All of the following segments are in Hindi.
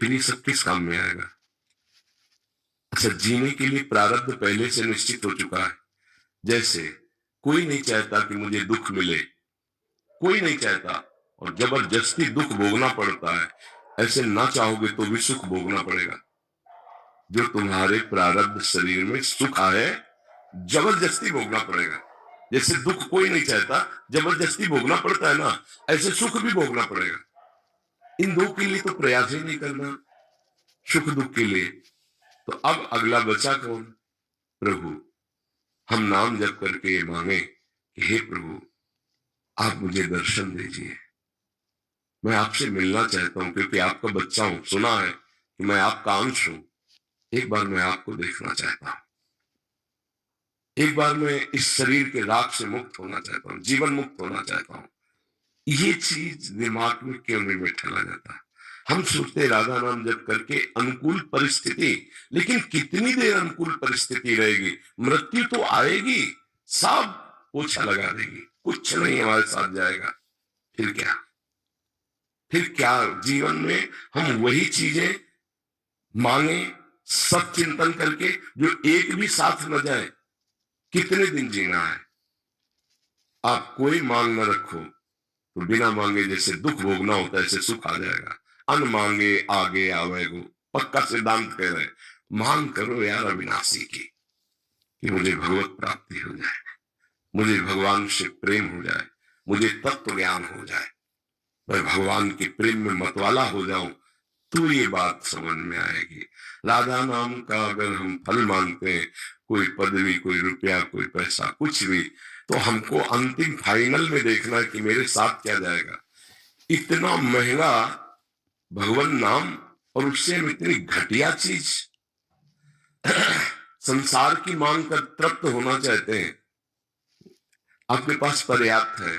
फिर ये सब किस काम में आएगा? अच्छा, जीने के लिए प्रारब्ध पहले से निश्चित हो चुका है। जैसे कोई नहीं चाहता कि मुझे दुख मिले, कोई नहीं चाहता, और जबरदस्ती दुख भोगना पड़ता है। ऐसे ना चाहोगे तो भी सुख भोगना पड़ेगा। जो तुम्हारे प्रारब्ध शरीर में सुख है, जबरदस्ती भोगना पड़ेगा। जैसे दुख कोई नहीं चाहता, जबरदस्ती भोगना पड़ता है ना, ऐसे सुख भी भोगना पड़ेगा। इन दो के लिए तो प्रयास ही नहीं करना, सुख दुख के लिए। तो अब अगला बचा कौन? प्रभु। हम नाम जप करके ये मांगे कि हे प्रभु, आप मुझे दर्शन दीजिए, मैं आपसे मिलना चाहता हूं, क्योंकि आपका बच्चा हूं, सुना है कि मैं आपका अंश हूं। एक बार मैं आपको देखना चाहता हूं, एक बार मैं इस शरीर के राग से मुक्त होना चाहता हूं, जीवन मुक्त होना चाहता हूं। ये चीज दिमाग में क्यों नहीं बैठा जाता? हम सोचते राधा नाम जप करके अनुकूल परिस्थिति, लेकिन कितनी देर अनुकूल परिस्थिति रहेगी? मृत्यु तो आएगी, सब पोछा लगा देगी, कुछ नहीं हमारे साथ जाएगा। फिर क्या? फिर क्या जीवन में हम वही चीजें मांगे, सब चिंतन करके, जो एक भी साथ न जाए? कितने दिन जीना है? आप कोई मांग न रखो, तो बिना मांगे जैसे दुख भोगना होता है, ऐसे सुख आ जाएगा। अन मांगे आगे आवेगो, पक्का सिद्धांत कह रहे। मांग करो यार अविनाशी की, कि मुझे भगवत प्राप्ति हो जाए, मुझे भगवान से प्रेम हो जाए, मुझे तत्व ज्ञान हो जाए, मैं भगवान के प्रेम में मतवाला हो जाऊं, तो ये बात समझ में आएगी। राधा नाम का अगर हम फल मांगते हैं, कोई पदवी, कोई रुपया, कोई पैसा, कुछ भी, तो हमको अंतिम फाइनल में देखना है कि मेरे साथ क्या जाएगा। इतना महंगा भगवान नाम, और उससे हम इतनी घटिया चीज संसार की मांग कर तृप्त होना चाहते हैं। आपके पास पर्याप्त है,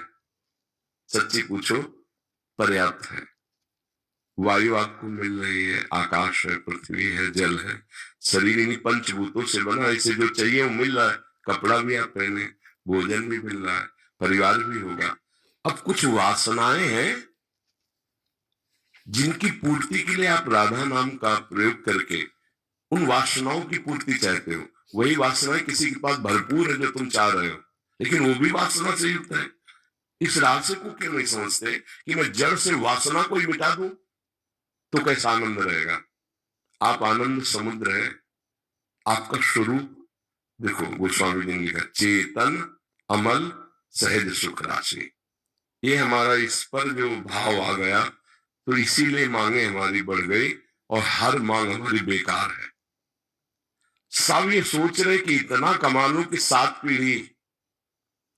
सच्ची पूछो, पर्याप्त है। वायु आपको मिल रही है, आकाश है, पृथ्वी है, जल है, शरीर इन्हीं पंचभूतों से बना, इसे जो चाहिए वो मिल रहा है। कपड़ा भी आप पहने, भोजन भी मिल रहा है, परिवार भी होगा। अब कुछ वासनाएं हैं जिनकी पूर्ति के लिए आप राधा नाम का प्रयोग करके उन वासनाओं की पूर्ति चाहते हो। वही वासनाएं किसी के पास भरपूर है जो तुम चाह रहे हो, लेकिन वो भी वासना से युक्त है। इस रहस्य को क्यों नहीं समझते कि मैं जड़ से वासना को ही मिटा दूं तो कैसा आनंद रहेगा? आप आनंद समुद्र है, आपका स्वरूप। देखो गोस्वामी जी ने लिखा, चेतन अमल सहज सुख राशि। ये हमारा इस पर जो भाव आ गया, तो इसीलिए मांगे हमारी बढ़ गई, और हर मांग हमारी बेकार है। सब ये सोच रहे कि इतना कमा लो कि 7 पीढ़ी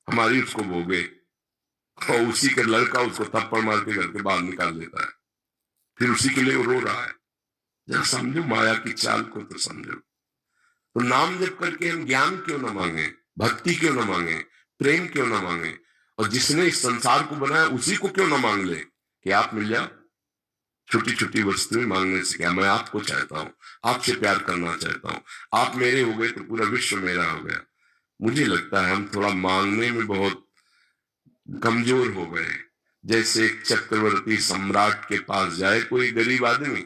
हमारी उसको भोगे, और उसी के लड़का उसको थप्पड़ मार के घर के बाहर निकाल देता है, फिर उसी के लिए वो रो रहा है। जरा समझो माया की चाल को, तो समझो। तो नाम जप करके हम ज्ञान क्यों ना मांगे, भक्ति क्यों ना मांगे, प्रेम क्यों ना मांगे, और जिसने इस संसार को बनाया उसी को क्यों ना मांग ले कि आप मिल जाओ। छोटी छोटी वस्तुएं मांगने से क्या, मैं आपको चाहता हूं, आपसे प्यार करना चाहता हूं, आप मेरे हो गए तो पूरा विश्व मेरा हो गया। मुझे लगता है हम थोड़ा मांगने में बहुत कमजोर हो गए। जैसे एक चक्रवर्ती सम्राट के पास जाए कोई गरीब आदमी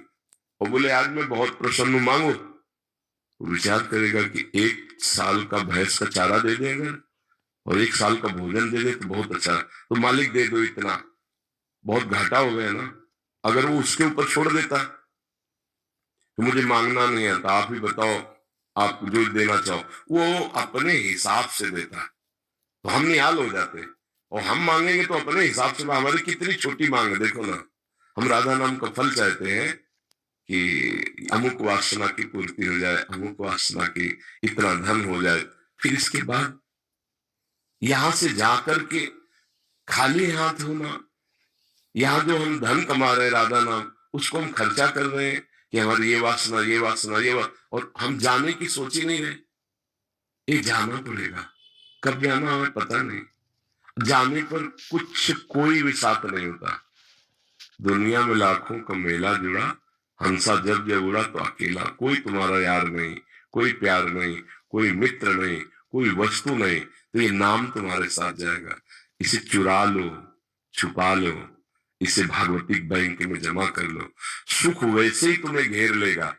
और बोले आज मैं बहुत प्रसन्न हूं, मांगो, तो विचार करेगा कि 1 साल का भैंस का चारा दे देगा और 1 साल का भोजन दे दे तो बहुत अच्छा, तो मालिक दे दो इतना, बहुत घाटा हो गया ना। अगर वो उसके ऊपर छोड़ देता तो मुझे मांगना नहीं आता, आप ही बताओ आप जो देना चाहो, वो अपने हिसाब से देता, तो हम निहाल हो जाते। और हम मांगेंगे तो अपने हिसाब से, हमारी कितनी छोटी मांग है देखो ना। हम राधा नाम का फल चाहते हैं कि अमुक वासना की पूर्ति हो जाए, अमुक वासना की इतना धन हो जाए, फिर इसके बाद यहां से जाकर के खाली हाथ होना। यहाँ जो हम धन कमा रहे हैं राधा नाम, उसको हम खर्चा कर रहे हैं कि हमारी ये वासना, ये वासना, और हम जाने की सोच ही नहीं रहे। ये जाना पड़ेगा, कब जाना हमें पता नहीं। जाने पर कुछ कोई भी साथ नहीं होता। दुनिया में लाखों का मेला जुड़ा, हंसा जब जब उड़ा तो अकेला, कोई तुम्हारा यार नहीं, कोई प्यार नहीं, कोई मित्र नहीं, कोई वस्तु नहीं, तो ये नाम तुम्हारे साथ जाएगा। इसे चुरा लो, छुपा लो, इसे भागवतिक बैंक में जमा कर लो, सुख वैसे ही तुम्हें घेर लेगा।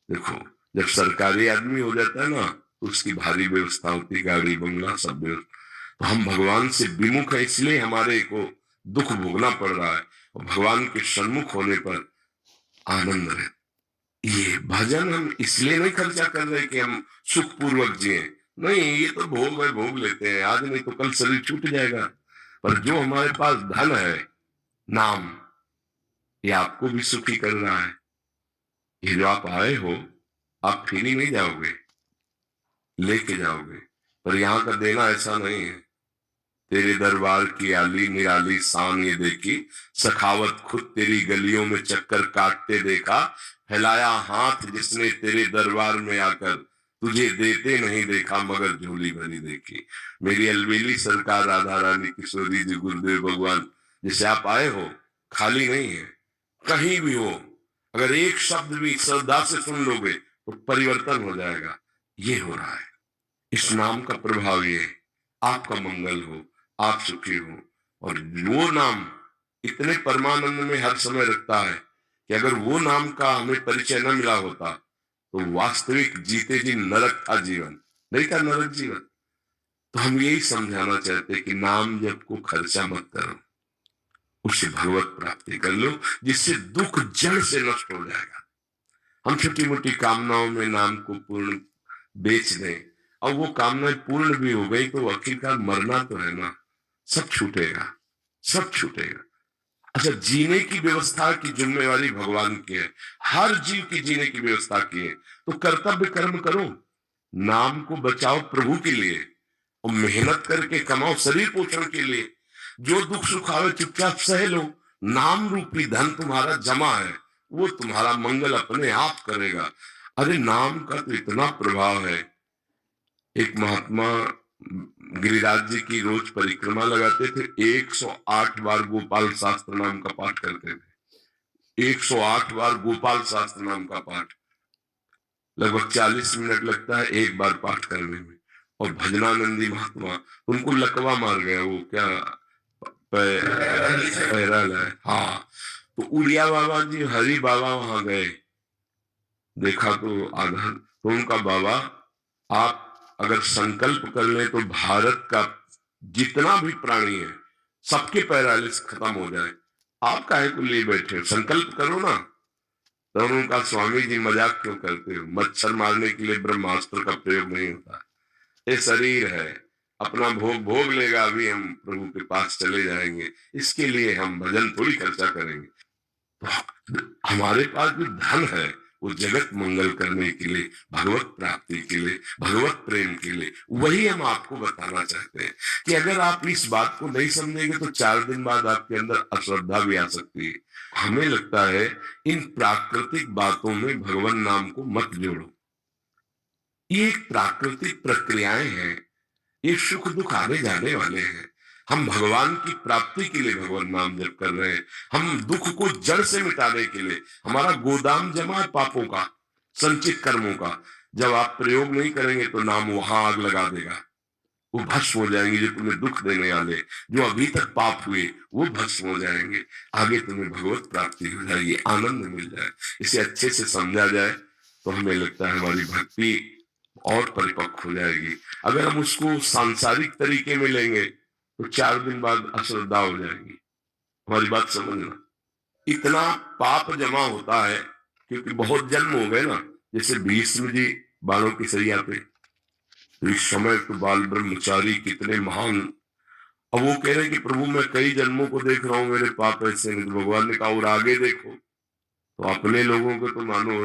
देखो, जब सरकारी आदमी हो जाता है ना, तो उसकी भारी व्यवस्था होती, गाड़ी बंगला सब व्यवस्था। तो हम भगवान से विमुख है, इसलिए हमारे को दुख भोगना पड़ रहा है। और भगवान के सन्मुख होने पर आनंद है। ये भजन हम इसलिए नहीं खर्चा कर रहे कि हम सुखपूर्वक जिए, नहीं, ये तो भोग है, भोग लेते हैं, आज नहीं तो कल शरीर छूट जाएगा। पर जो हमारे पास धन है, नाम, ये आपको भी सुखी कर रहा है। ये जो आप आए हो, आप फिर ही नहीं जाओगे, लेके जाओगे। पर यहाँ का देना ऐसा नहीं है। तेरे दरबार की आली निराली शान ये देखी, सखावत खुद तेरी गलियों में चक्कर काटते देखा, फैलाया हाथ जिसने तेरे दरबार में आकर, तुझे देते नहीं देखा मगर झोली भरी देखी। मेरी अलवेली सरकार राधा रानी किशोरी जी गुरुदेव भगवान, जिसे आप आए हो, खाली नहीं है। कहीं भी हो, अगर एक शब्द भी श्रद्धा से सुन लोगे तो परिवर्तन हो जाएगा। ये हो रहा है, इस नाम का प्रभाव ये है। आपका मंगल हो, आप सुखी हो। और वो नाम इतने परमानंद में हर समय रखता है कि अगर वो नाम का हमें परिचय न मिला होता तो वास्तविक जीते जी नरक था जीवन, नहीं था नरक जीवन। तो हम यही समझाना चाहते कि नाम जब को खर्चा मत करो, उससे भगवत प्राप्ति कर लो, जिससे दुख जड़ से नष्ट हो जाएगा। हम छोटी मोटी कामनाओं में नाम को पूर्ण बेच दें, और वो कामनाएं पूर्ण भी हो गई तो आखिरकार मरना तो है ना, सब छूटेगा, सब छूटेगा। अच्छा, जीने की व्यवस्था की जिम्मेवारी भगवान की है, हर जीव की जीने की व्यवस्था की है। तो कर्तव्य कर्म करो, नाम को बचाओ प्रभु के लिए, और मेहनत करके कमाओ शरीर पोषण के लिए। जो दुख सुख आवे चुपचाप सह लो, नाम रूपी धन तुम्हारा जमा है, वो तुम्हारा मंगल अपने आप करेगा। अरे नाम का तो इतना प्रभाव है। एक महात्मा गिरिराज जी की रोज परिक्रमा लगाते थे, 108 बार गोपाल शास्त्र नाम का पाठ करते थे। 108 बार गोपाल शास्त्र नाम का पाठ, लगभग 40 मिनट लगता है एक बार पाठ करने में। और भजनानंदी महात्मा, उनको लकवा मार गया, वो क्या पैरल है, हाँ। तो उड़िया बाबा जी हरि बाबा वहां गए, देखा तो आधा। तो उनका बाबा, आप अगर संकल्प कर ले तो भारत का जितना भी प्राणी है सबके पैरालिस खत्म हो जाए, आप काहे को लिए बैठे हो, संकल्प करो ना। तो उनका, स्वामी जी मजाक क्यों करते हो, मच्छर मारने के लिए ब्रह्मास्त्र का प्रयोग नहीं होता। ये शरीर है, अपना भोग भोग लेगा, अभी हम प्रभु के पास चले जाएंगे, इसके लिए हम भजन थोड़ी खर्चा करेंगे। तो हमारे पास जो धन है वो जगत मंगल करने के लिए, भगवत प्राप्ति के लिए, भगवत प्रेम के लिए। वही हम आपको बताना चाहते हैं कि अगर आप इस बात को नहीं समझेंगे तो 4 दिन बाद आपके अंदर अश्रद्धा भी आ सकती है। हमें लगता है इन प्राकृतिक बातों में भगवान नाम को मत जोड़ो, ये एक प्राकृतिक प्रक्रियाएं हैं, ये सुख दुख आने जाने वाले हैं। हम भगवान की प्राप्ति के लिए भगवान नाम जप कर रहे हैं, हम दुख को जड़ से मिटाने के लिए। हमारा गोदाम जमा है पापों का, संचित कर्मों का। जब आप प्रयोग नहीं करेंगे तो नाम वहां आग लगा देगा, वो भस्म हो जाएंगे। जो तुम्हें दुख देने वाले, जो अभी तक पाप हुए, वो भस्म हो जाएंगे। आगे तुम्हें भगवत प्राप्ति हो जाएगी, आनंद मिल जाए। इसे अच्छे से समझा जाए तो हमें लगता है हमारी भक्ति और परिपक्व हो जाएगी। अगर हम उसको सांसारिक तरीके में लेंगे तो 4 दिन बाद अश्रद्धा हो जाएगी। हमारी बात समझना, इतना पाप जमा होता है क्योंकि बहुत जन्म हो गए ना। जैसे भीष्म जी बालों की सैया पे, तो इस समय तो बाल ब्रह्मचारी कितने महान। अब वो कह रहे हैं कि प्रभु मैं कई जन्मों को देख रहा हूँ, मेरे पाप ऐसे नहीं। तो भगवान ने कहा और आगे देखो। तो अपने लोगों को तो मानो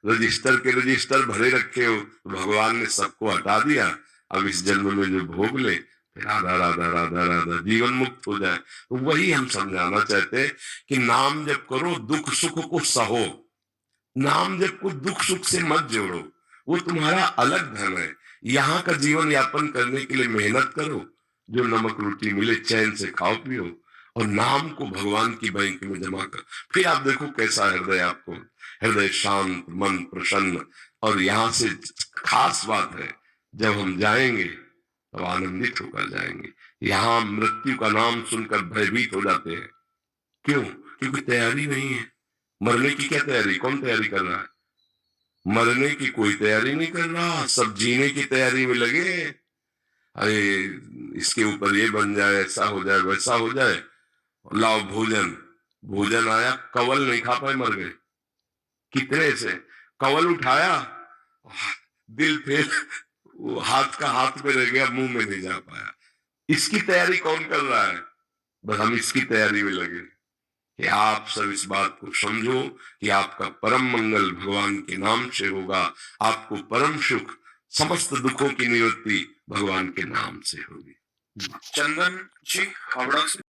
रजिस्टर के रजिस्टर भरे रखे हो, तो भगवान ने सबको हटा दिया। अब इस जन्म में जो भोग ले, राधा राधा राधा राधा, जीवन मुक्त हो जाए। तो वही हम समझाना चाहते हैं कि नाम जप करो, दुख सुख को सहो। नाम जप को दुख सुख से मत जोड़ो, वो तुम्हारा अलग धन है। यहाँ का जीवन यापन करने के लिए मेहनत करो, जो नमक रोटी मिले चैन से खाओ पियो, और नाम को भगवान की बैंक में जमा कर। फिर आप देखो कैसा हृदय, आपको हृदय शांत, मन प्रसन्न। और यहाँ से खास बात है, जब हम जाएंगे तो आनंदित होकर जाएंगे। यहाँ मृत्यु का नाम सुनकर भयभीत हो जाते हैं, क्यों? क्योंकि तैयारी नहीं है। मरने की क्या तैयारी? कौन तैयारी कर रहा है? मरने की कोई तैयारी नहीं कर रहा, सब जीने की तैयारी में लगे हैं। अरे इसके ऊपर ये बन जाए, ऐसा हो जाए, वैसा हो जाए, लाओ भोजन। भोजन आया, कवल नहीं खा पाए, मर गए। कितने से कवल उठाया, दिल फिर वो हाथ का हाथ में रह गया, मुंह में नहीं जा पाया। इसकी तैयारी कौन कर रहा है? बस हम इसकी तैयारी में लगे कि आप सब इस बात को समझो कि आपका परम मंगल भगवान के नाम से होगा, आपको परम सुख, समस्त दुखों की निवृत्ति भगवान के नाम से होगी। चंदन जी, हावड़ा से